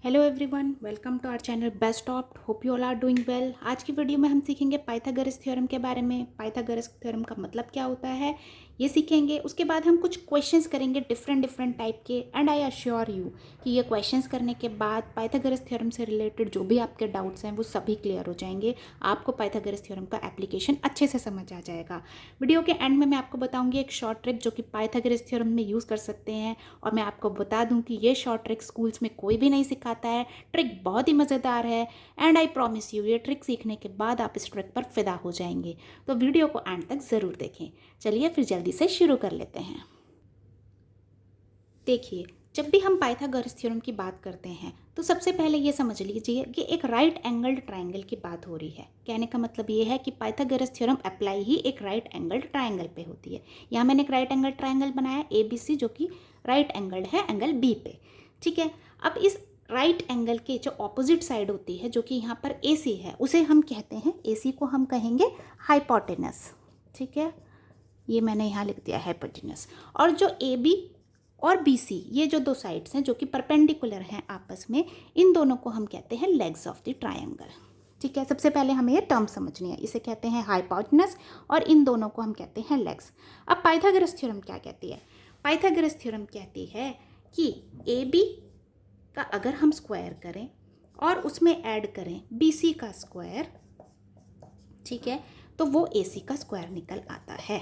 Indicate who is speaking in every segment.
Speaker 1: Hello everyone, welcome to our channel best of. Hope you all are doing well. आज की video में हम सीखेंगे पाइथागोरस थ्योरम के बारे में। पाइथागोरस थ्योरम का मतलब क्या होता है ये सीखेंगे। उसके बाद हम कुछ क्वेश्चंस करेंगे डिफरेंट टाइप के। एंड आई अश्योर यू कि ये क्वेश्चंस करने के बाद पाइथागोरस थ्योरम से रिलेटेड जो भी आपके डाउट्स हैं वो सभी क्लियर हो जाएंगे। आपको पाइथागोरस थ्योरम का एप्लीकेशन अच्छे से समझ आ जाएगा। वीडियो के एंड में मैं आपको बताऊँगी एक शॉर्ट ट्रिक जो कि पाइथागोरस थ्योरम में यूज़ कर सकते हैं। और मैं आपको बता दूँ कि ये शॉर्ट ट्रिक स्कूल्स में कोई भी नहीं सिखाता है। ट्रिक बहुत ही मज़ेदार है एंड आई प्रॉमिस यू ये ट्रिक सीखने के बाद आप इस ट्रिक पर फिदा हो जाएंगे। तो वीडियो को एंड तक ज़रूर देखें। चलिए फिर जल्दी से शुरू कर लेते हैं। देखिए, जब भी हम पाइथागोरस थ्योरम की बात करते हैं तो सबसे पहले ये समझ लीजिए कि एक राइट एंगल्ड ट्रायंगल की बात हो रही है। कहने का मतलब ये है कि पाइथागोरस थ्योरम अप्लाई ही एक राइट एंगल्ड ट्रायंगल पे होती है। यहाँ मैंने एक राइट एंगल्ड ट्रायंगल बनाया ABC जो कि राइट एंगल्ड है एंगल B पे। ठीक है, अब इस राइट एंगल के जो ऑपोजिट साइड होती है जो कि यहाँ पर AC है उसे हम कहते हैं, AC को हम कहेंगे हाइपोटेनस। ठीक है, ये मैंने यहाँ लिख दिया हाइपोटेनस। और जो AB और BC ये जो दो साइड्स हैं जो कि परपेंडिकुलर हैं आपस में, इन दोनों को हम कहते हैं लेग्स ऑफ द ट्रायंगल। ठीक है, सबसे पहले हमें ये टर्म समझनी है। इसे कहते हैं हाइपोटेनस और इन दोनों को हम कहते हैं लेग्स। अब पाइथागोरस थ्योरम क्या कहती है? पाइथागोरस थ्योरम कहती है कि AB का अगर हम स्क्वायर करें और उसमें ऐड करें BC का स्क्वायर, ठीक है, तो वो AC का स्क्वायर निकल आता है।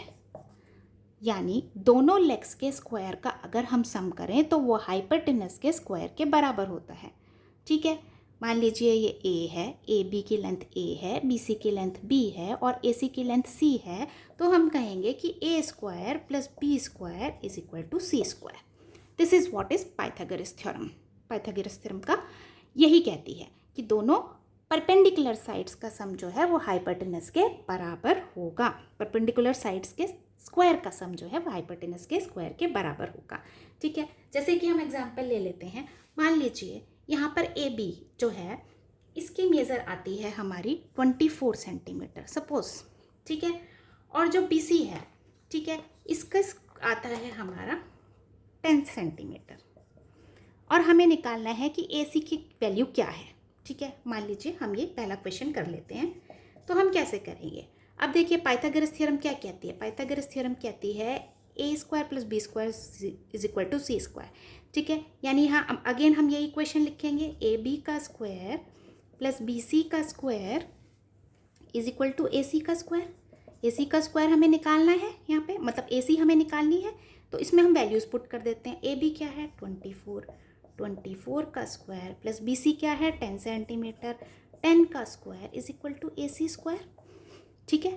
Speaker 1: यानी दोनों लेग्स के स्क्वायर का अगर हम सम करें तो वो हाइपोटेनस के स्क्वायर के बराबर होता है। ठीक है, मान लीजिए ये A है, AB की लेंथ A है, BC की लेंथ B है और AC की लेंथ C है, तो हम कहेंगे कि A square plus B square is equal to C square. This is what is Pythagoras theorem. Pythagoras theorem का यही कहती है कि दोनों परपेंडिकुलर साइड्स का सम जो है वो हाइपोटेनस के बराबर होगा। परपेंडिकुलर साइड्स के स्क्वायर का सम जो है वो हाइपोटेनस के स्क्वायर के बराबर होगा। ठीक है, जैसे कि हम एग्जांपल ले लेते हैं। मान लीजिए यहाँ पर AB जो है इसकी मेज़र आती है हमारी 24 सेंटीमीटर सपोज। ठीक है, और जो BC है, ठीक है, इसका आता है हमारा 10 सेंटीमीटर। और हमें निकालना है कि AC की वैल्यू क्या है। ठीक है, मान लीजिए हम ये पहला क्वेश्चन कर लेते हैं। तो हम कैसे करेंगे? अब देखिए पाइथागोरस थ्योरम क्या कहती है। पाइथागोरस थ्योरम कहती है A square plus B square is equal to C square. ठीक है, यानी यहाँ अगेन हम यही क्वेश्चन लिखेंगे, AB का स्क्वायर प्लस BC का square is equal to AC का स्क्वायर। AC का स्क्वायर हमें निकालना है यहाँ पे, मतलब AC हमें निकालनी है। तो इसमें हम वैल्यूज़ पुट कर देते हैं। AB क्या है 24 का स्क्वायर प्लस BC क्या है 10 सेंटीमीटर, 10 का square is equal to AC square. ठीक है,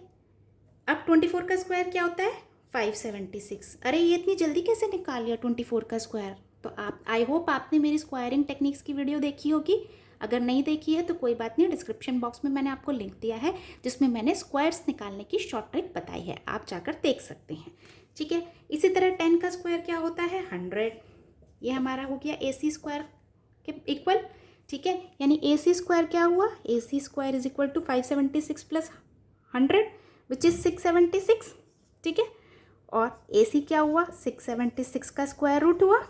Speaker 1: अब 24 का स्क्वायर क्या होता है 576। अरे ये इतनी जल्दी कैसे निकाल लिया 24 का स्क्वायर? तो आप, आई होप आपने मेरी स्क्वायरिंग टेक्निक्स की वीडियो देखी होगी। अगर नहीं देखी है तो कोई बात नहीं, डिस्क्रिप्शन बॉक्स में मैंने आपको लिंक दिया है जिसमें मैंने स्क्वायर्स निकालने की शॉर्ट ट्रिक बताई है, आप जाकर देख सकते हैं। ठीक है, इसी तरह 10 का स्क्वायर क्या होता है 100। ये हमारा हो गया AC स्क्वायर के इक्वल। ठीक है, यानी AC स्क्वायर क्या हुआ, AC square is equal to 576 plus 100 which is 676। ठीक है, और AC क्या हुआ 676 का स्क्वायर रूट हुआ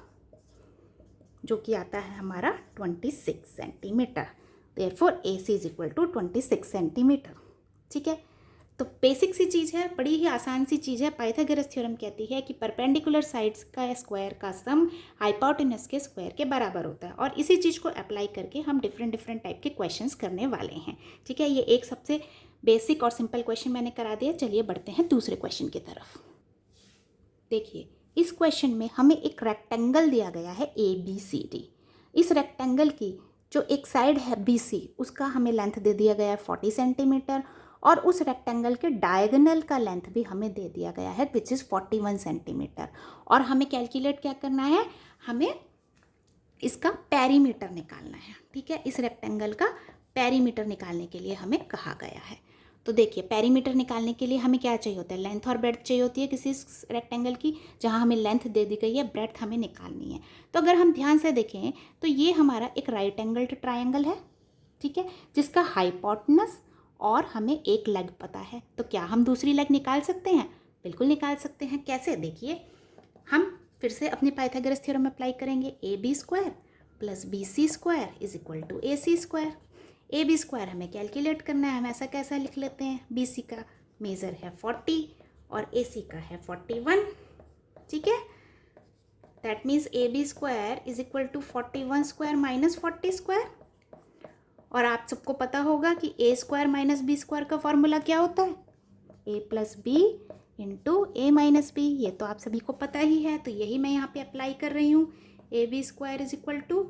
Speaker 1: जो कि आता है हमारा 26 centimetre. Therefore AC is equal to 26 centimetre. ठीक है, तो बेसिक सी चीज़ है, बड़ी ही आसान सी चीज़ है। पाइथागोरस थ्योरम कहती है कि परपेंडिकुलर साइड्स का स्क्वायर का सम हाइपोटेनस के स्क्वायर के बराबर होता है। और इसी चीज़ को अप्लाई करके हम डिफरेंट टाइप के क्वेश्चंस करने वाले हैं। ठीक है, ये एक सबसे बेसिक और सिंपल क्वेश्चन मैंने करा दिया। चलिए बढ़ते हैं दूसरे क्वेश्चन की तरफ। देखिए, इस क्वेश्चन में हमें एक रेक्टेंगल दिया गया है ABCD। इस रेक्टेंगल की जो एक साइड है BC उसका हमें लेंथ दे दिया गया है 40 सेंटीमीटर और उस रेक्टेंगल के डायगोनल का लेंथ भी हमें दे दिया गया है विच इज़ 41 सेंटीमीटर। और हमें कैलकुलेट क्या करना है, हमें इसका पेरीमीटर निकालना है। ठीक है, इस रेक्टेंगल का पेरीमीटर निकालने के लिए हमें कहा गया है। तो देखिए, पेरीमीटर निकालने के लिए हमें क्या चाहिए होता है, लेंथ और ब्रेड्थ चाहिए होती है किसी रेक्टेंगल की। जहाँ हमें लेंथ दे दी गई है, ब्रेड्थ हमें निकालनी है। तो अगर हम ध्यान से देखें तो ये हमारा एक राइट एंगल्ड ट्रायंगल है। ठीक है, जिसका हाइपोटेनस और हमें एक लेग पता है। तो क्या हम दूसरी लेग निकाल सकते हैं? बिल्कुल निकाल सकते हैं। कैसे? देखिए, हम फिर से अपनी पाइथागोरस थ्योरम अप्लाई करेंगे। AB square plus BC² is equal to AC²। AB² हमें कैलकुलेट करना है, हम ऐसा कैसा लिख लेते हैं, BC का मेज़र है 40 और AC का है 41, ठीक है। That means AB² is equal to 41² minus 40²। और आप सबको पता होगा कि A² माइनस B² का फॉर्मूला क्या होता है, A plus B into A minus B। ये तो आप सभी को पता ही है, तो यही मैं यहाँ पे अप्लाई कर रही हूँ। AB² is equal to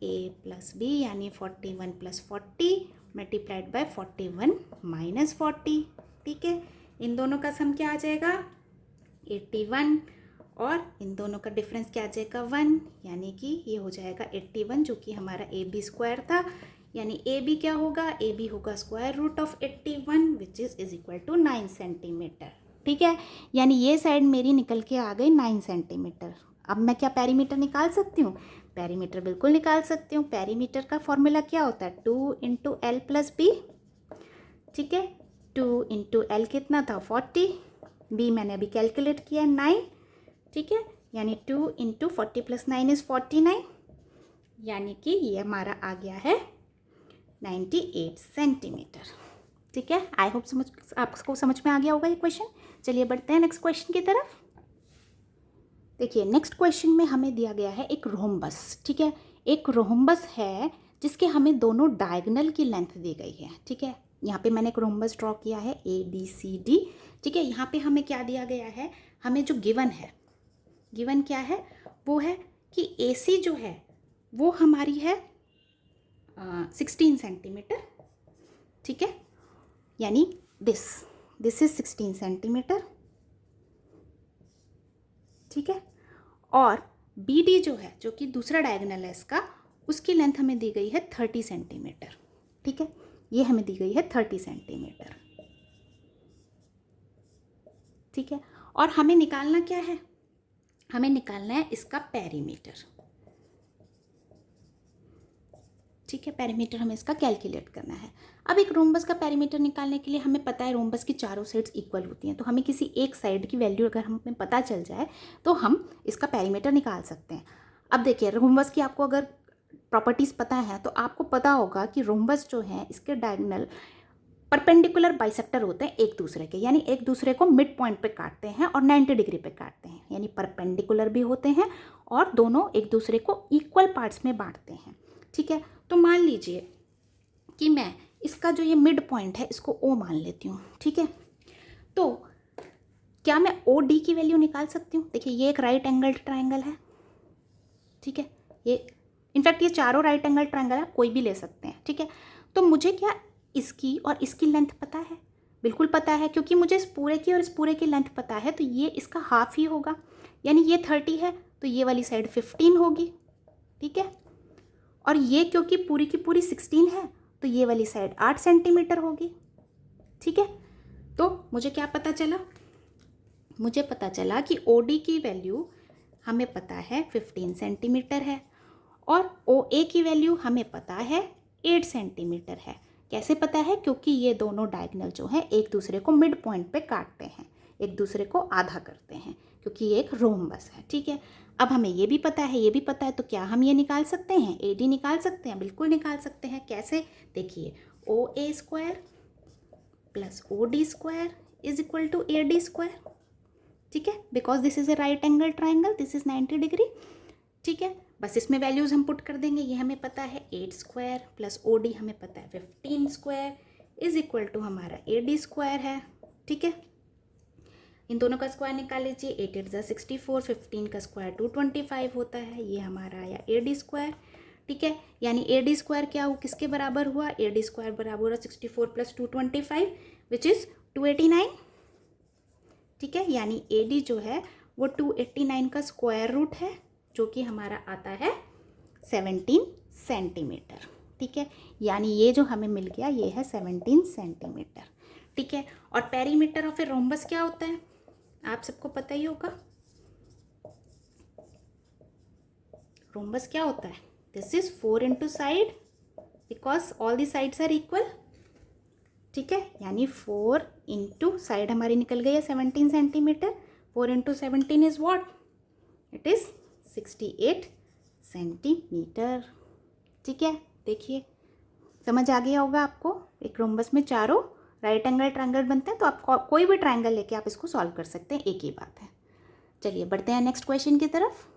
Speaker 1: A plus B यानी 41 प्लस 40 मल्टीप्लाइड बाय 41 माइनस 40, ठीक है। इन दोनों का सम क्या आ जाएगा 81 और इन दोनों का डिफरेंस क्या आ जाएगा 1, यानी कि ये हो जाएगा 81 जो कि हमारा AB² था। यानी AB क्या होगा, AB होगा square root of 81 which is equal to 9 centimetre, ठीक है। यानी ये साइड मेरी निकल के आ गई 9 सेंटीमीटर। अब मैं क्या पेरीमीटर निकाल सकती हूँ, पेरीमीटर बिल्कुल निकाल सकती हूँ। पेरीमीटर का फॉर्मूला क्या होता है 2 इंटू एल प्लस बी, ठीक है। 2 इंटू एल कितना था 40, बी मैंने अभी कैलकुलेट किया 9, ठीक है। यानी 2 इंटू 40 प्लस 9 इज़ 49, यानी कि ये हमारा आ गया है 98 सेंटीमीटर, ठीक है। आई होप आपको समझ में आ गया होगा ये क्वेश्चन। चलिए बढ़ते हैं नेक्स्ट क्वेश्चन की तरफ। देखिए नेक्स्ट क्वेश्चन में हमें दिया गया है एक रोम्बस, ठीक है। एक रोम्बस है जिसके हमें दोनों डायगोनल की लेंथ दी गई है, ठीक है। यहाँ पे मैंने एक रोम्बस ड्रॉ किया है ABCD, ठीक है। यहाँ पे हमें क्या दिया गया है, हमें जो गिवन है, गिवन क्या है वो है कि AC जो है वो हमारी है 16 सेंटीमीटर, ठीक है। यानी दिस इज 16 सेंटीमीटर, ठीक है। और BD जो है, जो कि दूसरा डायगोनल है इसका, उसकी लेंथ हमें दी गई है 30 सेंटीमीटर, ठीक है। ये हमें दी गई है 30 सेंटीमीटर, ठीक है। और हमें निकालना क्या है, हमें निकालना है इसका पेरीमीटर, ठीक है। पेरीमीटर हमें इसका कैलकुलेट करना है। अब एक रोम्बस का पेरीमीटर निकालने के लिए हमें पता है रोम्बस की चारों साइड्स इक्वल होती हैं, तो हमें किसी एक साइड की वैल्यू अगर हमें पता चल जाए तो हम इसका पेरीमीटर निकाल सकते हैं। अब देखिए रोम्बस की आपको अगर प्रॉपर्टीज़ पता है तो आपको पता होगा कि रोम्बस जो है इसके डायगोनल परपेंडिकुलर बाइसेक्टर होते हैं एक दूसरे के, यानी एक दूसरे को मिड पॉइंट पे काटते हैं और 90 डिग्री पे काटते हैं, यानी परपेंडिकुलर भी होते हैं और दोनों एक दूसरे को इक्वल पार्ट्स में बांटते हैं, ठीक है। तो मान लीजिए कि मैं इसका जो ये मिड पॉइंट है इसको O मान लेती हूँ, ठीक है। तो क्या मैं OD की वैल्यू निकाल सकती हूँ। देखिए ये एक राइट एंगल ट्राइंगल है, ठीक है। ये इनफैक्ट ये चारों राइट एंगल ट्राइंगल है, कोई भी ले सकते हैं, ठीक है। तो मुझे क्या इसकी और इसकी लेंथ पता है, बिल्कुल पता है, क्योंकि मुझे इस पूरे की और इस पूरे की लेंथ पता है, तो ये इसका हाफ ही होगा, यानी ये 30 है तो ये वाली साइड 15 होगी, ठीक है। और ये क्योंकि पूरी की पूरी 16 है तो ये वाली साइड 8 सेंटीमीटर होगी, ठीक है। तो मुझे क्या पता चला, मुझे पता चला कि OD की वैल्यू हमें पता है 15 सेंटीमीटर है और OA की वैल्यू हमें पता है 8 सेंटीमीटर है। कैसे पता है, क्योंकि ये दोनों डायगोनल जो है एक दूसरे को मिड पॉइंट पे काटते हैं, एक दूसरे को आधा करते हैं, क्योंकि ये एक रोम्बस है, ठीक है। अब हमें ये भी पता है, ये भी पता है, तो क्या हम ये निकाल सकते हैं, AD निकाल सकते हैं, बिल्कुल निकाल सकते हैं। कैसे, देखिए OA² plus OD² is equal to AD², ठीक है, because this is a right angle triangle, this is 90 degree, ठीक है। बस इसमें वैल्यूज़ हम पुट कर देंगे। ये हमें पता है 8² प्लस OD हमें पता है 15² इज इक्वल टू हमारा AD² है, ठीक है। इन दोनों का स्क्वायर निकाल लीजिए, 8 8 64, 15 का स्क्वायर 225 होता है, ये हमारा आया AD², ठीक है। यानी AD² क्या हो, किसके बराबर हुआ, AD² बराबर हुआ 64 प्लस 225 विच इज़ 289, ठीक है। यानी AD जो है वो 289 का स्क्वायर रूट है, जो कि हमारा आता है 17 सेंटीमीटर, ठीक है। यानी ये जो हमें मिल गया ये है 17 सेंटीमीटर, ठीक है। और पेरीमीटर ऑफ ए रोम्बस क्या होता है, आप सबको पता ही होगा। रोम्बस क्या होता है, this is 4 into side because all the sides are equal, ठीक है। यानी 4 इंटू साइड हमारी निकल गई है 17 centimetre, 4 into 17 is what, it is 68 centimetre. ठीक है, देखिए समझ आ गया होगा आपको। एक रोम्बस में चारों राइट एंगल ट्रायंगल बनते हैं, तो आप कोई भी ट्रायंगल लेके आप इसको सॉल्व कर सकते हैं, एक ही बात है। चलिए बढ़ते हैं नेक्स्ट क्वेश्चन की तरफ।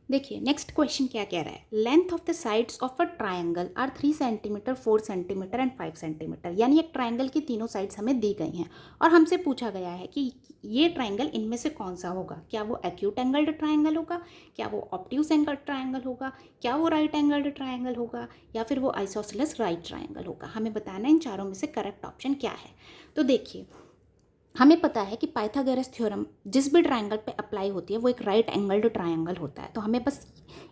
Speaker 1: देखिए नेक्स्ट क्वेश्चन क्या कह रहा है, length of the sides of a triangle are 3 centimetre, 4 centimetre and 5 centimetre. यानी एक ट्रायंगल की तीनों साइड्स हमें दी गई हैं और हमसे पूछा गया है कि ये ट्रायंगल इनमें से कौन सा होगा। क्या वो एक्यूट एंगल्ड ट्रायंगल होगा, क्या वो ऑब्ट्यूज एंगल्ड ट्रायंगल होगा, क्या वो राइट एंगल्ड ट्रायंगल होगा, या फिर वो आइसोसेलेस राइट ट्रायंगल होगा। हमें बताना है इन चारों में से करेक्ट ऑप्शन क्या है। तो देखिए हमें पता है कि पाइथागोरस थ्योरम जिस भी ट्रायंगल पे अप्लाई होती है वो एक राइट एंगल्ड ट्रायंगल होता है। तो हमें बस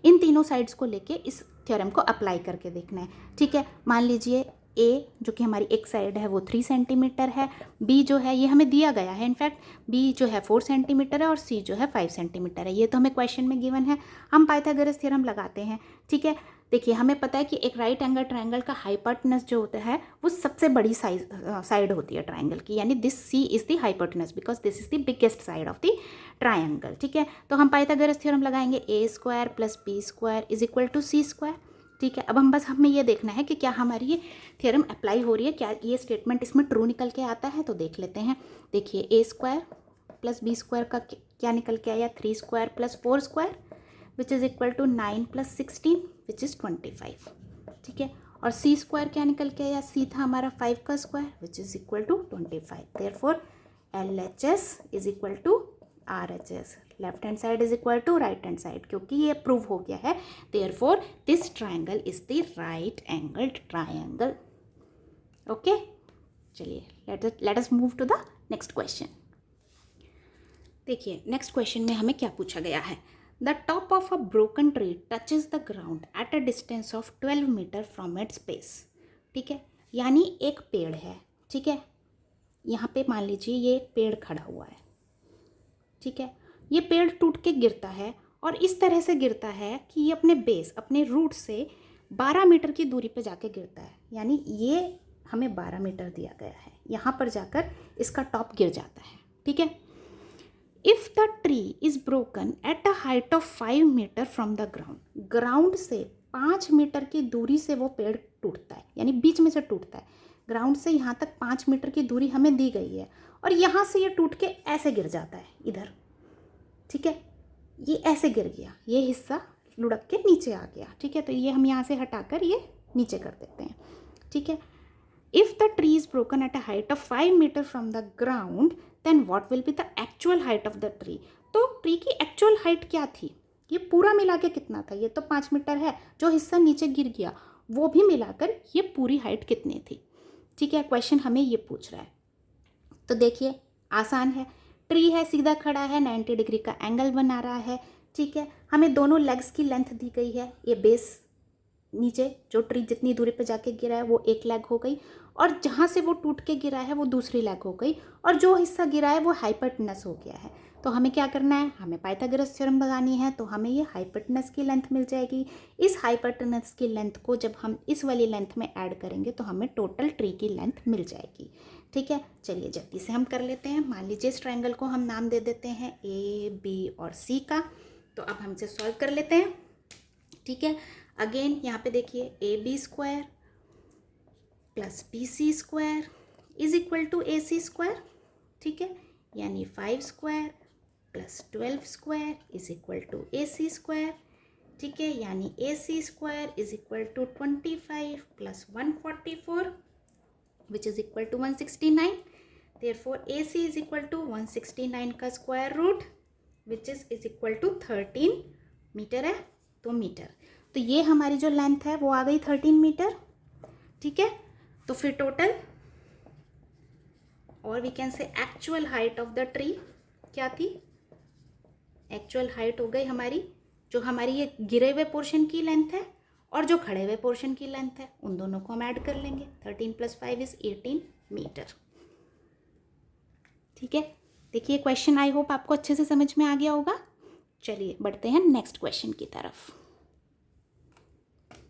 Speaker 1: इन तीनों साइड्स को लेके इस थ्योरम को अप्लाई करके देखना है। ठीक है, मान लीजिए ए जो कि हमारी एक साइड है वो 3 सेंटीमीटर है, बी जो है ये हमें दिया गया है, इनफैक्ट बी जो है 4 सेंटीमीटर है और सी जो है 5 सेंटीमीटर है। ये तो हमें क्वेश्चन में गिवन है, हम पाइथागोरस थ्योरम लगाते हैं। ठीक है, देखिए हमें पता है कि एक राइट एंगल ट्रायंगल का हाइपोटेनस जो होता है वो सबसे बड़ी साइड होती है ट्रायंगल की, यानी this c is the hypotenuse because this is the biggest side of the triangle. ठीक है, तो हम पाइथागोरस थ्योरम लगाएंगे a square plus B square is equal to c square. ठीक है, अब हमें ये देखना है कि क्या हमारी ये थ्योरम अप्लाई हो रही है, क्या ये स्टेटमेंट इसमें ट्रू निकल के आता है। तो देख लेते हैं। देखिए A square plus B square का क्या निकल के आया, 3 square plus 4 square which is equal to 9 plus 16 which is 25। ठीक है, और सी स्क्वायर क्या निकल के आया, सी था हमारा 5 का square which is equal to 25। Therefore LHS is equal to RHS, left hand side is equal to right hand side, क्योंकि ये प्रूव हो गया है। Therefore this triangle is the right angled triangle. Okay, चलिए let us move to the next question. देखिए next question में हमें क्या पूछा गया है, the top of a broken tree touches the ground at a distance of 12 metre from its base. ठीक है, यानी एक पेड़ है। ठीक है, यहाँ पे मान लीजिए ये एक पेड़ खड़ा हुआ है। ठीक है, ये पेड़ टूट के गिरता है और इस तरह से गिरता है कि ये अपने बेस अपने रूट से 12 मीटर की दूरी पे जाके गिरता है। यानी ये हमें 12 मीटर दिया गया है, यहाँ पर जाकर इसका टॉप गिर जाता है। ठीक है, if the tree is broken at a height of 5 metre from the ground, ground से 5 मीटर की दूरी से वो पेड़ टूटता है, यानी बीच में से टूटता है। ग्राउंड से यहाँ तक 5 मीटर की दूरी हमें दी गई है और यहाँ से ये टूट के ऐसे गिर जाता है इधर। ठीक है, ये ऐसे गिर गया, ये हिस्सा लुढ़क के नीचे आ गया। ठीक है, तो ये हम यहाँ से हटाकर ये नीचे कर देते हैं। ठीक है, if the tree is broken at a height of 5 meter from the ground then what will be the actual height of the tree। तो ट्री की एक्चुअल हाइट क्या थी, ये पूरा मिला के कितना था, ये तो 5 मीटर है, जो हिस्सा नीचे गिर गया वो भी मिलाकर ये पूरी हाइट कितनी थी। ठीक है, क्वेश्चन हमें ये पूछ रहा है। तो देखिए आसान है, ट्री है, सीधा खड़ा है, 90 डिग्री का एंगल बना रहा है। ठीक है, हमें दोनों लेग्स की लेंथ दी गई है, ये बेस नीचे जो ट्री जितनी दूरी पे जाके गिरा है वो एक लेग हो गई और जहाँ से वो टूट के गिरा है वो दूसरी लेग हो गई और जो हिस्सा गिरा है वो हाइपोटेनस हो गया है। तो हमें क्या करना है, हमें पाइथागोरस थ्योरम लगानी है। तो हमें ये हाइपोटेनस की लेंथ मिल जाएगी। इस हाइपोटेनस की लेंथ को जब हम इस वाली लेंथ में ऐड करेंगे तो हमें टोटल ट्री की लेंथ मिल जाएगी। ठीक है, चलिए जल्दी से हम कर लेते हैं। मान लीजिए इस ट्रायंगल को हम नाम दे देते हैं A, B और C का। तो अब हम इसे सॉल्व कर लेते हैं। ठीक है, अगेन यहाँ पे देखिए AB square plus BC square is equal to AC square. ठीक है, यानी 5 square plus 12 square is equal to AC square. ठीक है, यानी AC square is equal to 25 plus 144 which is equal to 169। Therefore AC is equal to 169 का square root which is equal to 13 metre है, तो metre. तो ये हमारी जो लेंथ है वो आ गई 13 मीटर। ठीक है, तो फिर टोटल और we can say actual height of the tree क्या थी, एक्चुअल हाइट हो गई हमारी, जो हमारी ये गिरे हुए पोर्शन की लेंथ है और जो खड़े हुए पोर्शन की लेंथ है, उन दोनों को हम ऐड कर लेंगे। 13 प्लस 5 इज 18 मीटर। ठीक है, देखिए क्वेश्चन आई होप आपको अच्छे से समझ में आ गया होगा। चलिए बढ़ते हैं नेक्स्ट क्वेश्चन की तरफ।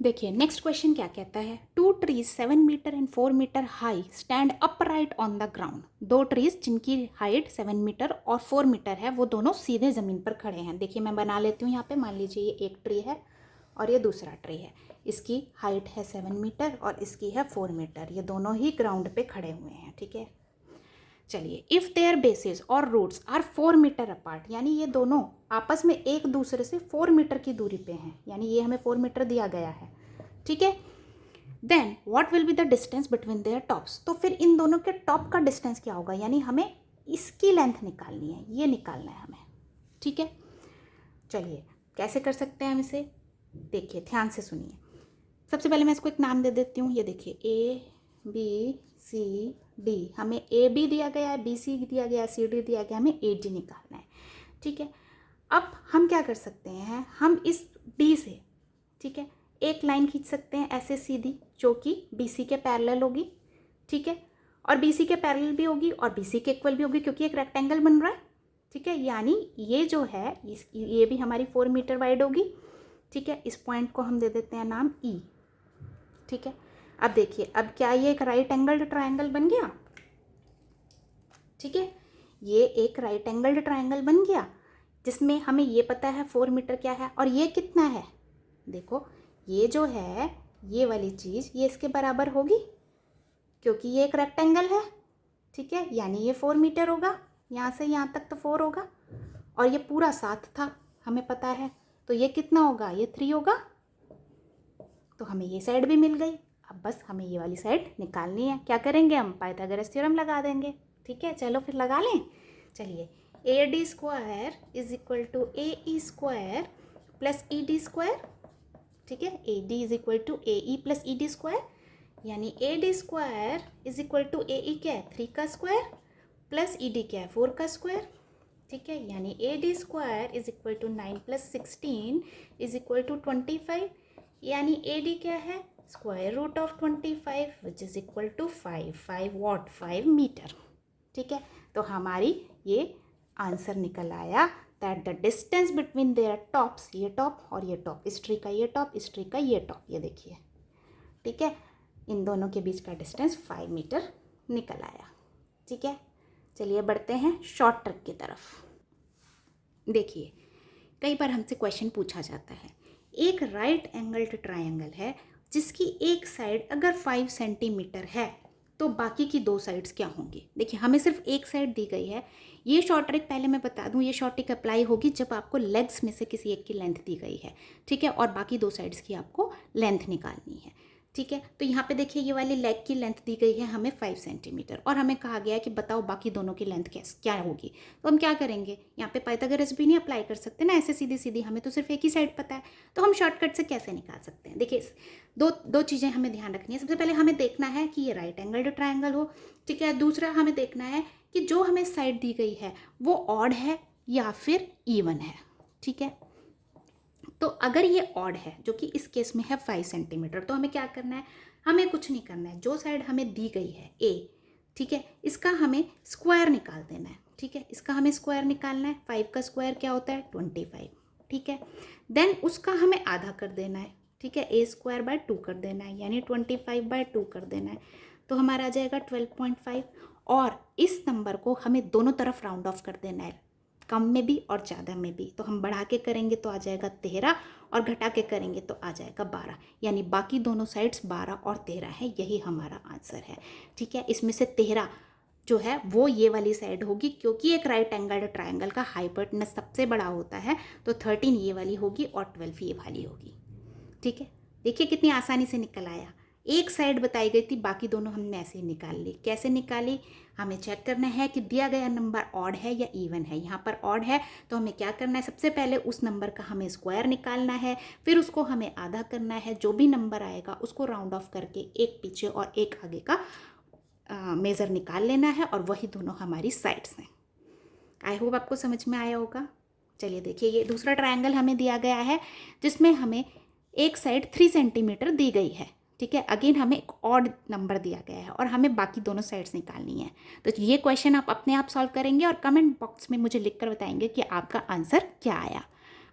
Speaker 1: देखिए नेक्स्ट क्वेश्चन क्या कहता है, 2 trees 7 metre and 4 metre high stand upright on the ground. 2 trees जिनकी हाइट 7 मीटर और 4 मीटर है वो दोनों सीधे ज़मीन पर खड़े हैं। देखिए मैं बना लेती हूँ यहाँ पे, मान लीजिए ये एक ट्री है और ये दूसरा ट्री है, इसकी हाइट है 7 मीटर और इसकी है 4 मीटर, ये दोनों ही ग्राउंड पे खड़े हुए हैं। ठीक है, चलिए इफ़ देयर बेसिस और रूट्स आर 4 मीटर अपार्ट, यानी ये दोनों आपस में एक दूसरे से 4 मीटर की दूरी पे हैं, यानी ये हमें 4 मीटर दिया गया है। ठीक है, then what will be the distance between their tops, तो फिर इन दोनों के टॉप का डिस्टेंस क्या होगा, यानी हमें इसकी लेंथ निकालनी है, ये निकालना है हमें। ठीक है, चलिए कैसे कर सकते हैं हम इसे, देखिए ध्यान से सुनिए। सबसे पहले मैं इसको एक नाम दे देती हूँ, ये देखिए ABCD, हमें AB दिया गया है, BC दिया गया है, CD दिया गया है, हमें AD निकालना है। ठीक है, अब हम क्या कर सकते हैं, हम इस D से, ठीक है, एक लाइन खींच सकते हैं ऐसे सीधी, जो कि BC के पैरेलल होगी। ठीक है, और BC के पैरेलल भी होगी और BC के इक्वल भी होगी, क्योंकि एक रेक्टेंगल बन रहा है। ठीक है, यानी ये जो है ये भी हमारी 4 मीटर वाइड होगी। ठीक है, इस पॉइंट को हम दे देते हैं नाम E। ठीक है, अब देखिए, अब क्या ये एक राइट एंगल्ड ट्रायंगल बन गया। ठीक है, ये एक राइट एंगल्ड ट्रायंगल बन गया जिसमें हमें ये पता है 4 मीटर क्या है और ये कितना है। देखो ये जो है, ये वाली चीज़ ये इसके बराबर होगी, क्योंकि ये एक रेक्टेंगल है। ठीक है, यानी ये 4 मीटर होगा, यहाँ से यहाँ तक तो 4 होगा, और ये पूरा 7 था हमें पता है, तो ये कितना होगा, ये 3 होगा। तो हमें ये साइड भी मिल गई। अब बस हमें ये वाली साइड निकालनी है। क्या करेंगे, हम पाइथागोरस थ्योरम लगा देंगे। ठीक है, चलो फिर लगा लें। चलिए AD square is equal to AE square plus ED square. ठीक है, AD is equal to AE plus ED square, यानी AD square is equal to AE क्या है, 3 का स्क्वायर, प्लस ED क्या है, 4 का स्क्वायर। ठीक है, यानी AD square is equal to 9 plus 16 is equal to 25, यानी AD क्या है, square root of 25 which is equal to 5 metre. ठीक है, तो हमारी ये आंसर निकल आया that the distance between their tops, ये टॉप और ये टॉप, इस ट्री का ये टॉप, इस ट्री का ये टॉप, ये देखिए। ठीक है, इन दोनों के बीच का डिस्टेंस 5 मीटर निकल आया। ठीक है, चलिए बढ़ते हैं शॉर्ट ट्रिक की तरफ। देखिए कई बार हमसे क्वेश्चन पूछा जाता है, एक राइट एंगल्ड ट्रायंगल है जिसकी एक साइड अगर 5 सेंटीमीटर है तो बाकी की 2 साइड्स क्या होंगी। देखिए हमें सिर्फ एक साइड दी गई है। ये शॉर्ट ट्रिक पहले मैं बता दूं, ये शॉर्ट ट्रिक अप्लाई होगी जब आपको लेग्स में से किसी एक की लेंथ दी गई है। ठीक है, और बाकी 2 साइड्स की आपको लेंथ निकालनी है। ठीक है, तो यहाँ पे देखिए ये वाली लेग की लेंथ दी गई है हमें 5 सेंटीमीटर, और हमें कहा गया है कि बताओ बाकी दोनों की लेंथ क्या होगी। तो हम क्या करेंगे, यहाँ पे पाइथागोरस भी नहीं अप्लाई कर सकते ना ऐसे सीधी सीधी, हमें तो सिर्फ एक ही साइड पता है। तो हम शॉर्टकट से कैसे निकाल सकते हैं, देखिए दो चीज़ें हमें ध्यान रखनी है। सबसे पहले हमें देखना है कि ये राइट एंगल्ड ट्रायंगल हो। ठीक है, दूसरा हमें देखना है कि जो हमें साइड दी गई है वो ऑड है या फिर इवन है। ठीक है, तो अगर ये ऑड है, जो कि इस केस में है 5 सेंटीमीटर, तो हमें क्या करना है, हमें कुछ नहीं करना है। जो साइड हमें दी गई है A, ठीक है, इसका हमें स्क्वायर निकाल देना है। ठीक है, इसका हमें स्क्वायर निकालना है। 5 का स्क्वायर क्या होता है, 25। ठीक है, देन उसका हमें आधा कर देना है। ठीक है, A स्क्वायर बाय 2 कर देना है, यानी 25/2 कर देना है, तो हमारा आ जाएगा 12.5। और इस नंबर को हमें दोनों तरफ राउंड ऑफ कर देना है, कम में भी और ज़्यादा में भी। तो हम बढ़ा के करेंगे तो आ जाएगा 13, और घटा के करेंगे तो आ जाएगा 12, यानी बाकी दोनों साइड्स 12 और 13 है। यही हमारा आंसर है। ठीक है, इसमें से 13 जो है वो ये वाली साइड होगी, क्योंकि एक राइट एंगल्ड ट्रायंगल का हाइपोटेनस सबसे बड़ा होता है, तो 13 ये वाली होगी और 12 ये वाली होगी। ठीक है, देखिए कितनी आसानी से निकल आया। एक साइड बताई गई थी, बाकी दोनों हमने ऐसे ही निकाल ली। कैसे निकाली, हमें चेक करना है कि दिया गया नंबर ऑड है या इवन है। यहाँ पर ऑड है तो हमें क्या करना है, सबसे पहले उस नंबर का हमें स्क्वायर निकालना है, फिर उसको हमें आधा करना है। जो भी नंबर आएगा उसको राउंड ऑफ करके एक पीछे और एक आगे का मेज़र निकाल लेना है, और वही दोनों हमारी साइड्स हैं। आई होप आपको समझ में आया होगा। चलिए देखिए, ये दूसरा ट्रायंगल हमें दिया गया है जिसमें हमें एक साइड 3 सेंटीमीटर दी गई है। ठीक है, अगेन हमें एक ऑड नंबर दिया गया है और हमें बाकी दोनों साइड्स निकालनी है। तो ये क्वेश्चन आप अपने आप सॉल्व करेंगे और कमेंट बॉक्स में मुझे लिखकर बताएंगे कि आपका आंसर क्या आया।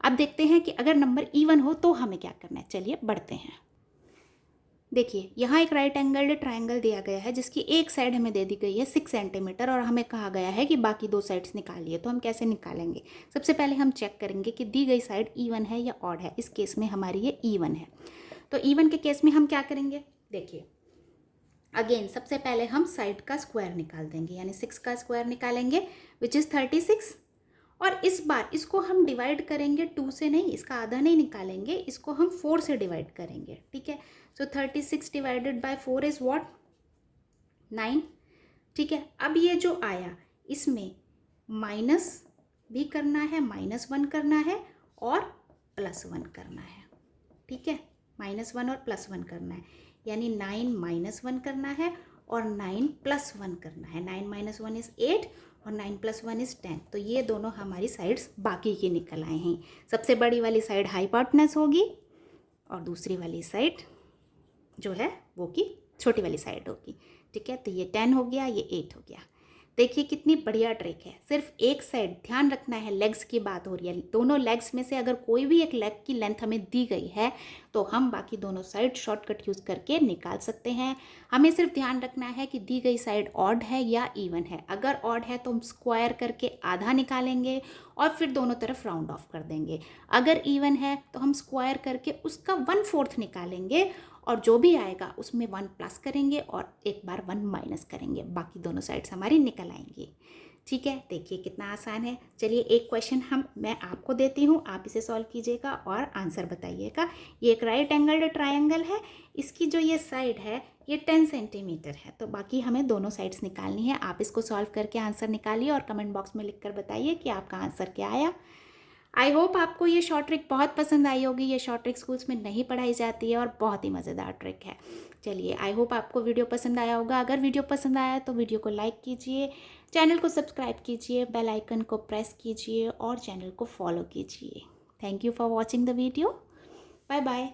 Speaker 1: अब देखते हैं कि अगर नंबर इवन हो तो हमें क्या करना है। चलिए बढ़ते हैं। देखिए यहाँ एक राइट एंगल्ड ट्रायंगल दिया गया है जिसकी एक साइड हमें दे दी गई है 6 सेंटीमीटर और हमें कहा गया है कि बाकी 2 साइड्स निकालिए। तो हम कैसे निकालेंगे? सबसे पहले हम चेक करेंगे कि दी गई साइड इवन है या ऑड है। इस केस में हमारी ये इवन है। तो इवन के केस में हम क्या करेंगे? देखिए अगेन सबसे पहले हम साइड का स्क्वायर निकाल देंगे, यानी 6 का स्क्वायर निकालेंगे विच इज़ 36। और इस बार इसको हम डिवाइड करेंगे 2 से नहीं, इसका आधा नहीं निकालेंगे, इसको हम 4 से डिवाइड करेंगे। ठीक है, सो 36 डिवाइडेड बाय 4 इज़ व्हाट? 9। ठीक है, अब ये जो आया इसमें माइनस भी करना है, -1 करना है और +1 करना है। ठीक है, -1 और +1 करना है, यानी 9 -1 करना है और 9 +1 करना है। 9 - 1 इज़ 8 और 9 + 1 इज़ 10। तो ये दोनों हमारी साइड्स बाकी की निकल आए हैं। सबसे बड़ी वाली साइड हाइपोटेनस होगी और दूसरी वाली साइड जो है वो की छोटी वाली साइड होगी। ठीक है, तो ये 10 हो गया, ये 8 हो गया। देखिए कितनी बढ़िया ट्रिक है। सिर्फ एक साइड, ध्यान रखना है, लेग्स की बात हो रही है। दोनों लेग्स में से अगर कोई भी एक लेग की लेंथ हमें दी गई है तो हम बाकी दोनों साइड शॉर्टकट यूज़ करके निकाल सकते हैं। हमें सिर्फ ध्यान रखना है कि दी गई साइड ऑड है या इवन है। अगर ऑड है तो हम स्क्वायर करके आधा निकालेंगे और फिर दोनों तरफ राउंड ऑफ कर देंगे। अगर इवन है तो हम स्क्वायर करके उसका 1/4 निकालेंगे और जो भी आएगा उसमें 1 प्लस करेंगे और एक बार 1 माइनस करेंगे। बाकी दोनों साइड्स हमारी निकल आएंगी। ठीक है, देखिए कितना आसान है। चलिए एक क्वेश्चन मैं आपको देती हूँ, आप इसे सॉल्व कीजिएगा और आंसर बताइएगा। ये एक राइट एंगल्ड ट्रायंगल है, इसकी जो ये साइड है ये 10 सेंटीमीटर है। तो बाकी हमें दोनों साइड्स निकालनी है। आप इसको सॉल्व करके आंसर निकालिए और कमेंट बॉक्स में लिख कर बताइए कि आपका आंसर क्या आया। आई होप आपको ये शॉर्ट ट्रिक बहुत पसंद आई होगी। ये शॉर्ट ट्रिक स्कूल्स में नहीं पढ़ाई जाती है और बहुत ही मज़ेदार ट्रिक है। चलिए आई होप आपको वीडियो पसंद आया होगा। अगर वीडियो पसंद आया तो वीडियो को लाइक कीजिए, चैनल को सब्सक्राइब कीजिए, बेल आइकन को प्रेस कीजिए और चैनल को फॉलो कीजिए। Thank you for watching the video. Bye bye.